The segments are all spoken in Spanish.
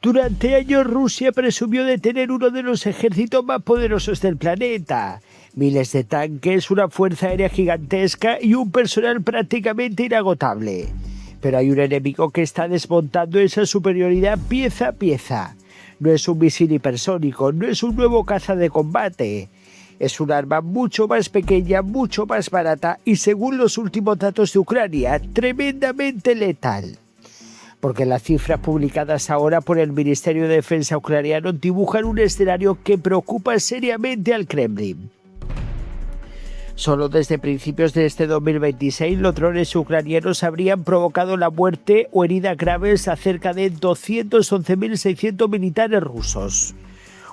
Durante años Rusia presumió de tener uno de los ejércitos más poderosos del planeta. Miles de tanques, una fuerza aérea gigantesca y un personal prácticamente inagotable. Pero hay un enemigo que está desmontando esa superioridad pieza a pieza. No es un misil hipersónico, no es un nuevo caza de combate. Es un arma mucho más pequeña, mucho más barata y, según los últimos datos de Ucrania, tremendamente letal. Porque las cifras publicadas ahora por el Ministerio de Defensa ucraniano dibujan un escenario que preocupa seriamente al Kremlin. Solo desde principios de este 2026 los drones ucranianos habrían provocado la muerte o heridas graves a cerca de 211.600 militares rusos.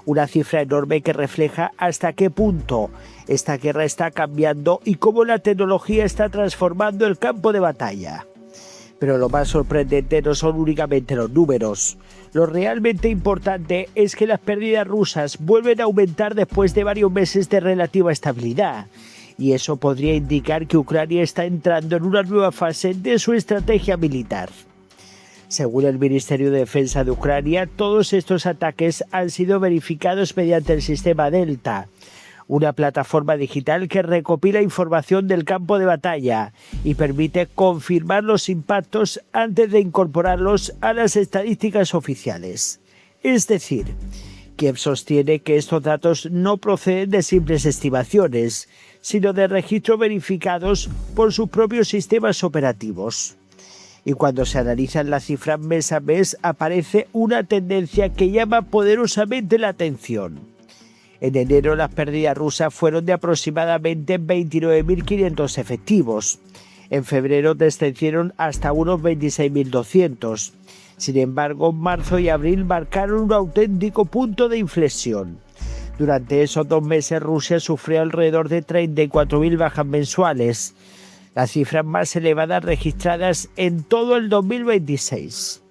Una cifra enorme que refleja hasta qué punto esta guerra está cambiando y cómo la tecnología está transformando el campo de batalla. Pero lo más sorprendente no son únicamente los números. Lo realmente importante es que las pérdidas rusas vuelven a aumentar después de varios meses de relativa estabilidad. Y eso podría indicar que Ucrania está entrando en una nueva fase de su estrategia militar. Según el Ministerio de Defensa de Ucrania, todos estos ataques han sido verificados mediante el sistema Delta, una plataforma digital que recopila información del campo de batalla y permite confirmar los impactos antes de incorporarlos a las estadísticas oficiales. Es decir, Kiev sostiene que estos datos no proceden de simples estimaciones, sino de registros verificados por sus propios sistemas operativos. Y cuando se analizan las cifras mes a mes, aparece una tendencia que llama poderosamente la atención. En enero las pérdidas rusas fueron de aproximadamente 29.500 efectivos. En febrero descendieron hasta unos 26.200. Sin embargo, marzo y abril marcaron un auténtico punto de inflexión. Durante esos 2 meses Rusia sufrió alrededor de 34.000 bajas mensuales, las cifras más elevadas registradas en todo el 2026.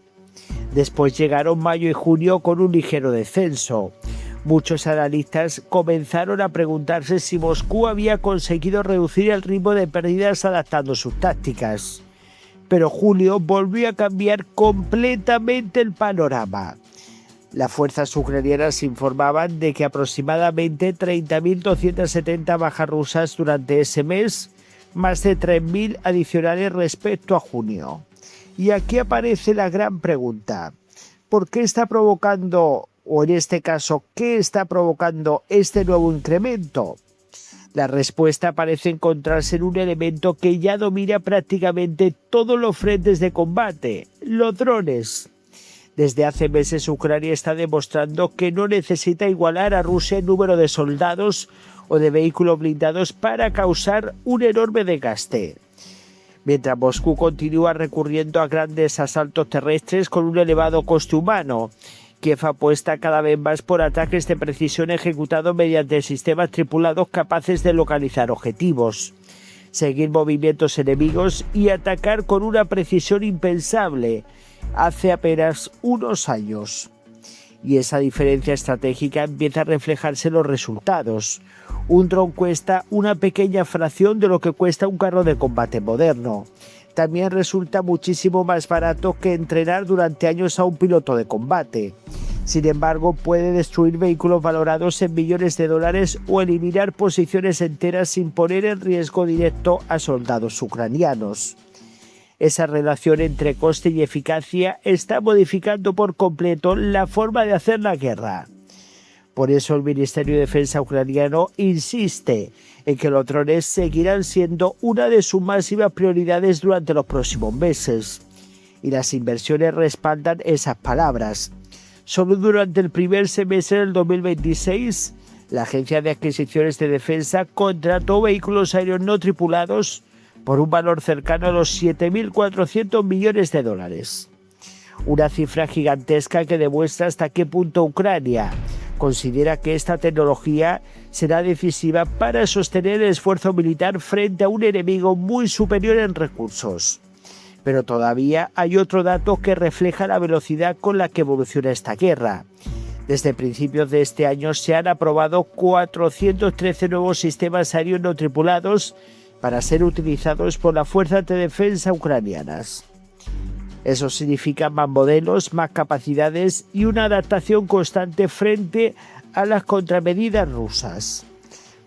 Después llegaron mayo y junio con un ligero descenso. Muchos analistas comenzaron a preguntarse si Moscú había conseguido reducir el ritmo de pérdidas adaptando sus tácticas. Pero julio volvió a cambiar completamente el panorama. Las fuerzas ucranianas informaban de que aproximadamente 30.270 bajas rusas durante ese mes, más de 3.000 adicionales respecto a junio. Y aquí aparece la gran pregunta: ¿por qué está provocando, o en este caso, qué está provocando este nuevo incremento? La respuesta parece encontrarse en un elemento que ya domina prácticamente todos los frentes de combate: los drones. Desde hace meses Ucrania está demostrando que no necesita igualar a Rusia en número de soldados o de vehículos blindados para causar un enorme desgaste. Mientras Moscú continúa recurriendo a grandes asaltos terrestres con un elevado coste humano, Kiev apuesta cada vez más por ataques de precisión ejecutados mediante sistemas tripulados capaces de localizar objetivos, seguir movimientos enemigos y atacar con una precisión impensable hace apenas unos años. Y esa diferencia estratégica empieza a reflejarse en los resultados. Un dron cuesta una pequeña fracción de lo que cuesta un carro de combate moderno. También resulta muchísimo más barato que entrenar durante años a un piloto de combate. Sin embargo, puede destruir vehículos valorados en millones de dólares o eliminar posiciones enteras sin poner en riesgo directo a soldados ucranianos. Esa relación entre coste y eficacia está modificando por completo la forma de hacer la guerra. Por eso el Ministerio de Defensa ucraniano insiste en que los drones seguirán siendo una de sus máximas prioridades durante los próximos meses. Y las inversiones respaldan esas palabras. Solo durante el primer semestre del 2026, la Agencia de Adquisiciones de Defensa contrató vehículos aéreos no tripulados por un valor cercano a los 7.400 millones de dólares. Una cifra gigantesca que demuestra hasta qué punto Ucrania considera que esta tecnología será decisiva para sostener el esfuerzo militar frente a un enemigo muy superior en recursos. Pero todavía hay otro dato que refleja la velocidad con la que evoluciona esta guerra. Desde principios de este año se han aprobado 413 nuevos sistemas aéreos no tripulados para ser utilizados por las fuerzas de defensa ucranianas. Eso significa más modelos, más capacidades y una adaptación constante frente a las contramedidas rusas,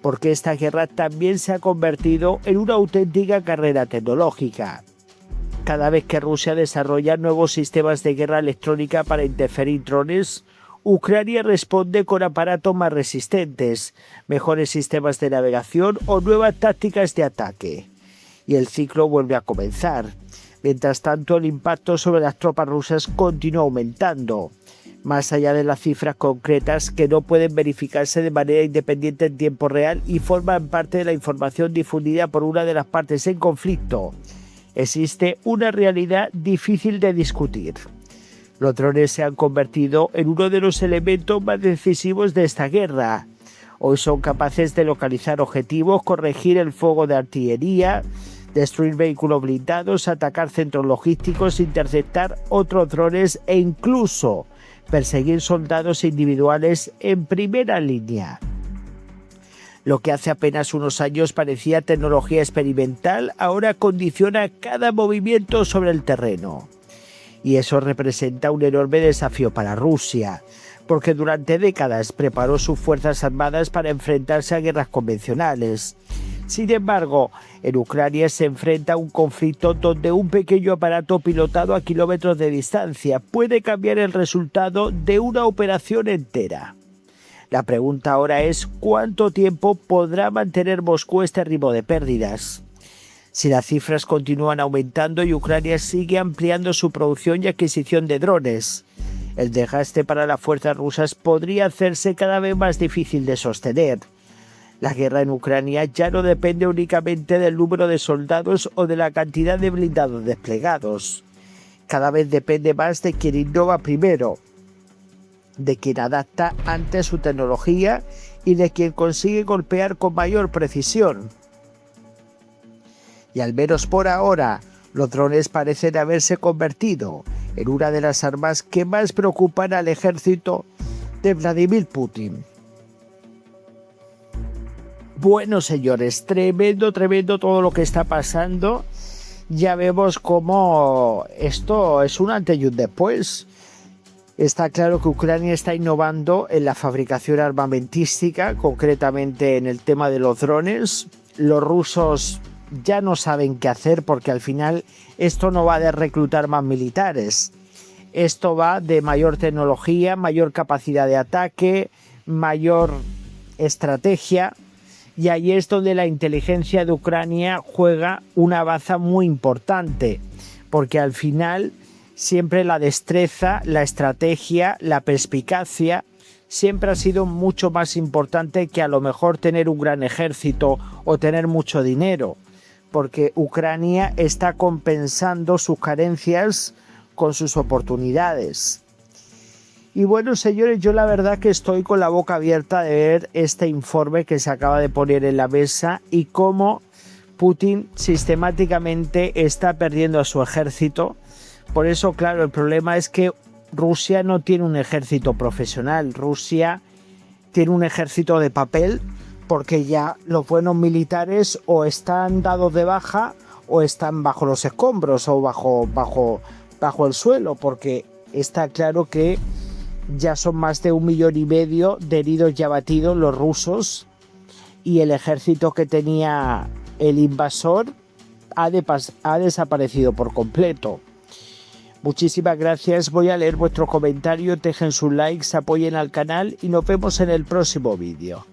porque esta guerra también se ha convertido en una auténtica carrera tecnológica. Cada vez que Rusia desarrolla nuevos sistemas de guerra electrónica para interferir drones, Ucrania responde con aparatos más resistentes, mejores sistemas de navegación o nuevas tácticas de ataque. Y el ciclo vuelve a comenzar. Mientras tanto, el impacto sobre las tropas rusas continúa aumentando, más allá de las cifras concretas que no pueden verificarse de manera independiente en tiempo real y forman parte de la información difundida por una de las partes en conflicto. Existe una realidad difícil de discutir. Los drones se han convertido en uno de los elementos más decisivos de esta guerra. Hoy son capaces de localizar objetivos, corregir el fuego de artillería, destruir vehículos blindados, atacar centros logísticos, interceptar otros drones e incluso perseguir soldados individuales en primera línea. Lo que hace apenas unos años parecía tecnología experimental, ahora condiciona cada movimiento sobre el terreno. Y eso representa un enorme desafío para Rusia, porque durante décadas preparó sus fuerzas armadas para enfrentarse a guerras convencionales. Sin embargo, en Ucrania se enfrenta a un conflicto donde un pequeño aparato pilotado a kilómetros de distancia puede cambiar el resultado de una operación entera. La pregunta ahora es ¿cuánto tiempo podrá mantener Moscú este ritmo de pérdidas? Si las cifras continúan aumentando y Ucrania sigue ampliando su producción y adquisición de drones, el desgaste para las fuerzas rusas podría hacerse cada vez más difícil de sostener. La guerra en Ucrania ya no depende únicamente del número de soldados o de la cantidad de blindados desplegados. Cada vez depende más de quien innova primero, de quien adapta antes su tecnología y de quien consigue golpear con mayor precisión. Y al menos por ahora, los drones parecen haberse convertido en una de las armas que más preocupan al ejército de Vladimir Putin. Bueno, señores, tremendo todo lo que está pasando. Ya vemos cómo esto es un antes y un después. Está claro que Ucrania está innovando en la fabricación armamentística, concretamente en el tema de los drones. Los rusos ya no saben qué hacer porque al final esto no va de reclutar más militares. Esto va de mayor tecnología, mayor capacidad de ataque, mayor estrategia. Y ahí es donde la inteligencia de Ucrania juega una baza muy importante, porque al final siempre la destreza, la estrategia, la perspicacia siempre ha sido mucho más importante que a lo mejor tener un gran ejército o tener mucho dinero, porque Ucrania está compensando sus carencias con sus oportunidades. Y bueno, señores, yo la verdad que estoy con la boca abierta de ver este informe que se acaba de poner en la mesa y cómo Putin sistemáticamente está perdiendo a su ejército. Por eso, claro, el problema es que Rusia no tiene un ejército profesional. Rusia tiene un ejército de papel porque ya los buenos militares o están dados de baja o están bajo los escombros o bajo el suelo, porque está claro que ya son más de 1,5 millones de heridos y abatidos los rusos, y el ejército que tenía el invasor ha desaparecido por completo. Muchísimas gracias, voy a leer vuestros comentarios, dejen sus likes, apoyen al canal y nos vemos en el próximo vídeo.